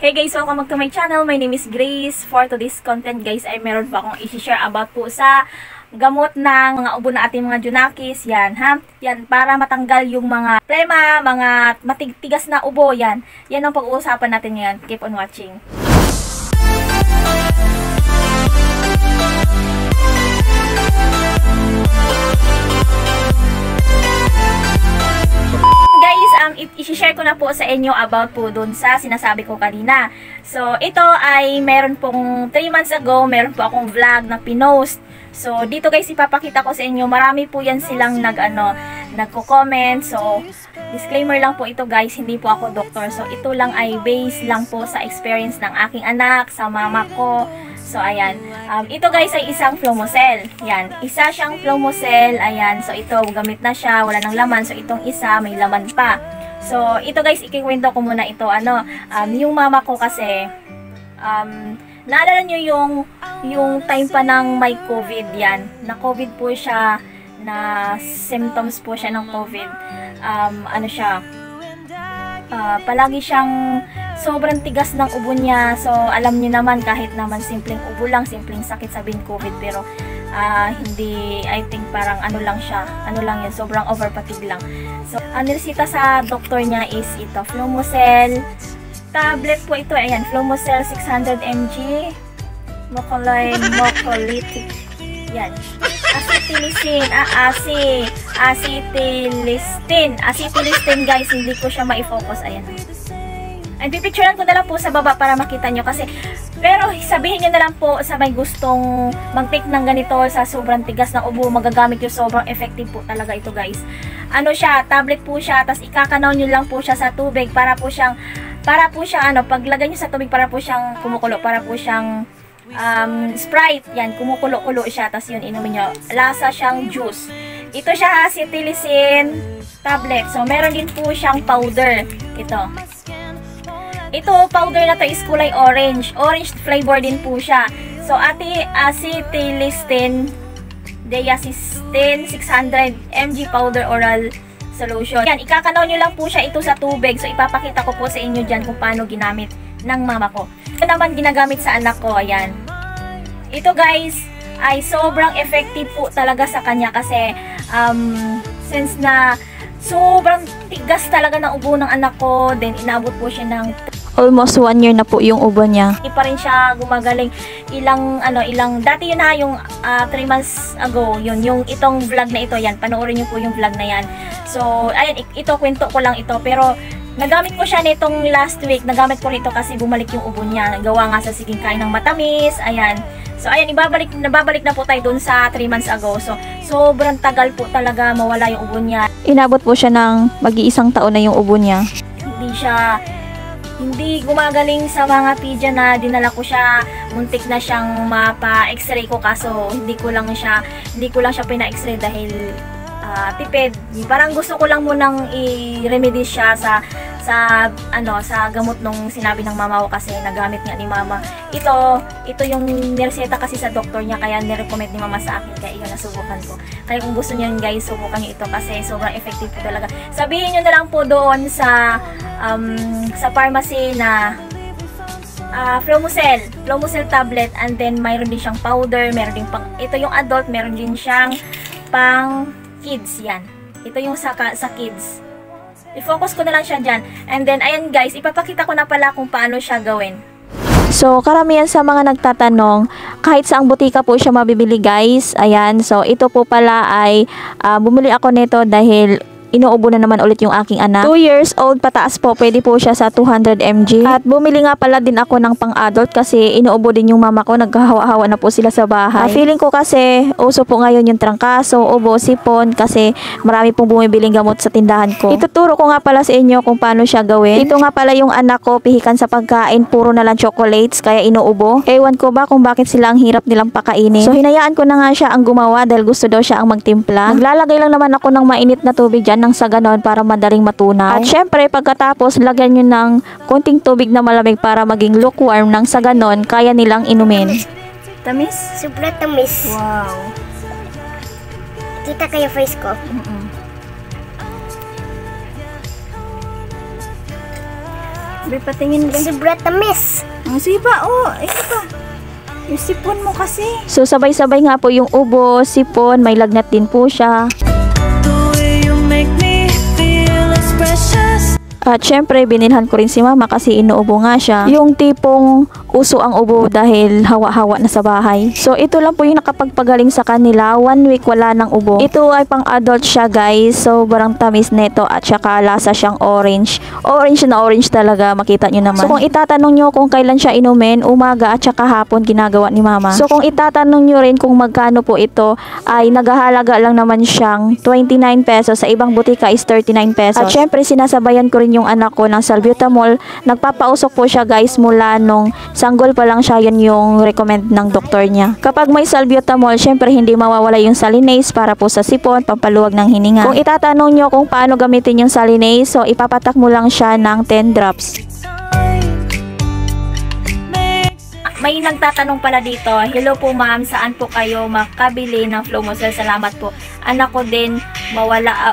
Hey guys, welcome back to my channel. My name is Grace. For today's content guys, ay meron pa akong i-share about po sa gamot ng mga ubo na ating mga junakis. Yan ha. Yan para matanggal yung mga plema, mga matigtigas na ubo. Yan ang pag-uusapan natin ngayon. Keep on watching. I-share ko na po sa inyo about po dun sa sinasabi ko kanina. So, ito ay meron pong 3 months ago, meron po akong vlog na pinost. So, dito guys, ipapakita ko sa inyo. Marami po yan silang nagko-comment. So, disclaimer lang po ito guys, hindi po ako doktor. So, ito lang ay based lang po sa experience ng aking anak, sa mama ko. So, ayan. Ito guys ay isang Flomocel. Yan. Isa siyang Flomocel. Ayan. So, ito, gamit na siya. Wala nang laman. So, itong isa, may laman pa. So, ito guys, ikikwento ko muna ito. Yung mama ko kasi, naalala nyo yung time pa ng may COVID yan. Na COVID po siya, na symptoms po siya ng COVID. Palagi siyang sobrang tigas ng ubo niya. So, alam niyo naman, kahit naman simpleng ubo lang, simpleng sakit sabihin COVID, pero hindi, I think parang lang siya, yun, sobrang overfatigue lang. So, ang niresita sa doktor niya is ito, Flomocel tablet po ito, ayan, Flomocel 600 mg, mucolytic, yan, acetylcysteine guys, hindi ko siya ma-focus, ayan. Ay, pipicturean ko na lang po sa baba para makita nyo kasi, pero sabihin nyo na lang po sa may gustong mag-take ng ganito sa sobrang tigas ng ubo, magagamit yung sobrang effective po talaga ito guys. Tablet po siya, tas ikakanaw nyo lang po siya sa tubig para po siyang, paglagay nyo sa tubig para po siyang kumukulo, para po siyang Sprite, yan, kumukulo-kulo siya, tas yun, inumin nyo, lasa siyang juice. Ito siya, acetylcysteine tablet, so meron din po siyang powder, Ito, powder na to is kulay orange. Orange flavor din po siya. So, acetylcysteine diacetyl 600 mg powder oral solution. Yan, ikakanaw nyo lang po siya ito sa tubig. So, ipapakita ko po sa inyo dyan kung paano ginamit ng mama ko. Ito naman ginagamit sa anak ko. Ayan. Ito guys, ay sobrang effective po talaga sa kanya kasi since na sobrang tigas talaga ng ubo ng anak ko, then inabot po siya ng almost 1 year na po yung ubo niya. Hindi pa rin siya gumagaling. Dati yun na, yung 3 months ago, yung itong vlog na ito, yan, panoorin niyo po yung vlog na yan. So, ayan, ito, kwento ko lang ito, pero nagamit ko siya nitong last week, nagamit ko rito kasi bumalik yung ubo niya. Gawa nga sa siging kain ng matamis, ayan. So, ayan, nababalik na po tayo dun sa 3 months ago. So, sobrang tagal po talaga mawala yung ubo niya. Inabot po siya ng mag-iisang taon na yung ubo niya. Hindi gumagaling sa mga pidya na dinala ko siya, muntik na siyang mapa-x-ray ko kaso hindi ko lang siya pina-x-ray dahil tipid. Parang gusto ko lang munang i-remedy siya sa gamot nung sinabi ng mama ko kasi nagamit nga ni mama. Ito yung nireseta kasi sa doktor niya kaya nirecommend ni mama sa akin kaya yun nasubukan ko. Kaya kung gusto niyo guys, subukan niyo ito kasi sobrang effective po talaga. Sabihin niyo na lang po doon sa pharmacy na Flomocel tablet, and then mayroon din siyang powder, meron din ito yung adult, meron din siyang pang kids, yan. Ito yung sa kids. I-focus ko na lang siya dyan. And then, ayan guys, ipapakita ko na pala kung paano siya gawin. So, karamihan sa mga nagtatanong, kahit saang butika po siya mabibili guys. Ayan, so ito po pala ay bumili ako nito dahil inuubo na naman ulit yung aking anak. 2 years old pataas po, pwede po siya sa 200 mg. At bumili nga pala din ako ng pang-adult kasi inuubo din yung mama ko. Naghahawa-hawa na po sila sa bahay. Feeling ko kasi uso po ngayon yung trangkaso, ubo, sipon kasi marami pong bumibiling gamot sa tindahan ko. Ituturo ko nga pala sa inyo kung paano siya gawin. Ito nga pala yung anak ko, pihikan sa pagkain, puro na lang chocolates kaya inuubo. Ewan ko ba kung bakit sila ang hirap nilang pakainin. So hinayaan ko na nga siya ang gumawa dahil gusto daw siya ang magtimpla. Naglalagay lang naman ako ng mainit na tubig dyan nang sa ganon para madaling matunaw. At syempre, pagkatapos, lagyan nyo ng konting tubig na malamig para maging lukewarm nang sa ganon, kaya nilang inumin. Tamis? Sobrang tamis. Wow. Kita kayo face ko? Be, patingin ba? Si Bretamis. Ang sipa, oh. Ito pa. Yung sipon mo kasi. So sabay-sabay nga po yung ubo, sipon, may lagnat din po siya. At syempre, binilhan ko rin si mama kasi inuubo nga siya. Yung tipong uso ang ubo dahil hawa-hawa na sa bahay. So, ito lang po yung nakapagpagaling sa kanila. 1 week wala ng ubo. Ito ay pang adult siya, guys. So, barang tamis neto at saka lasa siyang orange. Orange na orange talaga, makita nyo naman. So, kung itatanong nyo kung kailan siya inumin, umaga at saka hapon ginagawa ni mama. So, kung itatanong nyo rin kung magkano po ito, ay naghahalaga lang naman siyang 29 pesos. Sa ibang butika is 39 pesos. At syempre, sinasabayan ko rin yung anak ko ng salbutamol. Nagpapausok po siya, guys, mula nung sanggol pa lang siya. Yan yung recommend ng doktor niya. Kapag may salbutamol, syempre hindi mawawala yung Salinase para po sa sipon, pampaluwag ng hininga. Kung itatanong nyo kung paano gamitin yung Salinase, so ipapatak mo lang siya ng 10 drops. May nagtatanong pala dito, hello po ma'am, saan po kayo makabili ng Flumocel? Salamat po. Anak ko din, wala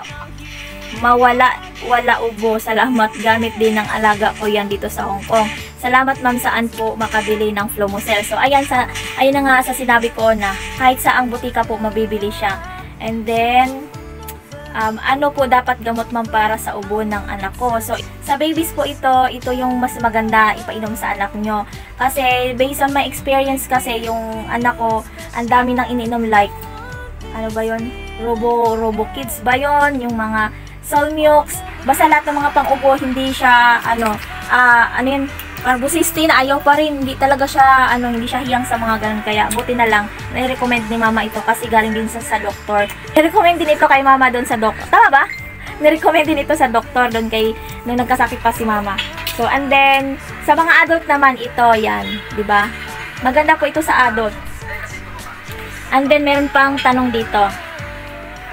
ubo. Salamat, gamit din ng alaga ko yan dito sa Hong Kong. Salamat ma'am, saan po makabili ng Flumocel? So ayan na nga sa sinabi ko na kahit saang butika po mabibili siya. And then ano po dapat gamot ma'am para sa ubo ng anak ko? So sa babies po ito yung mas maganda ipainom sa anak nyo. Kasi based on my experience kasi yung anak ko, ang dami nang ininom, like ano ba yun? Robo Kids ba yun? Yung mga Solmux, basta lahat ng mga pang-ubo, hindi siya, yun, Arbusistin, ayaw pa rin, hindi talaga siya, hindi siya hiyang sa mga ganun, kaya buti na lang, nai-recommend ni mama ito kasi galing din sa doktor. Nai-recommend din ito kay mama doon sa doktor, tama ba? Nai-recommend din ito sa doktor doon nung nagkasakit pa si mama. So, and then, sa mga adult naman, ito, yan, di ba? Maganda po ito sa adult. And then, meron pang tanong dito.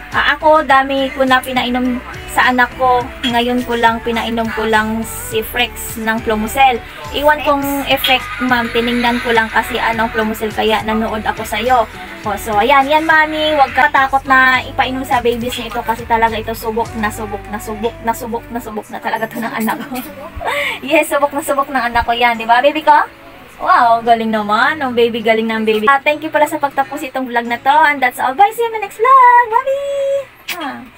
Ako, dami ko na pinainom sa anak ko. Ngayon pinainom ko lang si Frex ng Flumocel. Iwan kong effect, ma'am. Tinignan ko lang kasi anong Flumocel kaya nanood ako sa'yo. So, ayan, mami. Huwag ka takot na ipainom sa babies niyo ito kasi talaga ito subok na talaga ito ng anak ko. Yes, subok ng anak ko yan. Diba, baby ko? Wow, galing naman. Ang baby, galing ng baby. Thank you pala sa pagtapos itong vlog na to. And that's all. Bye. See you in the next vlog. Bye!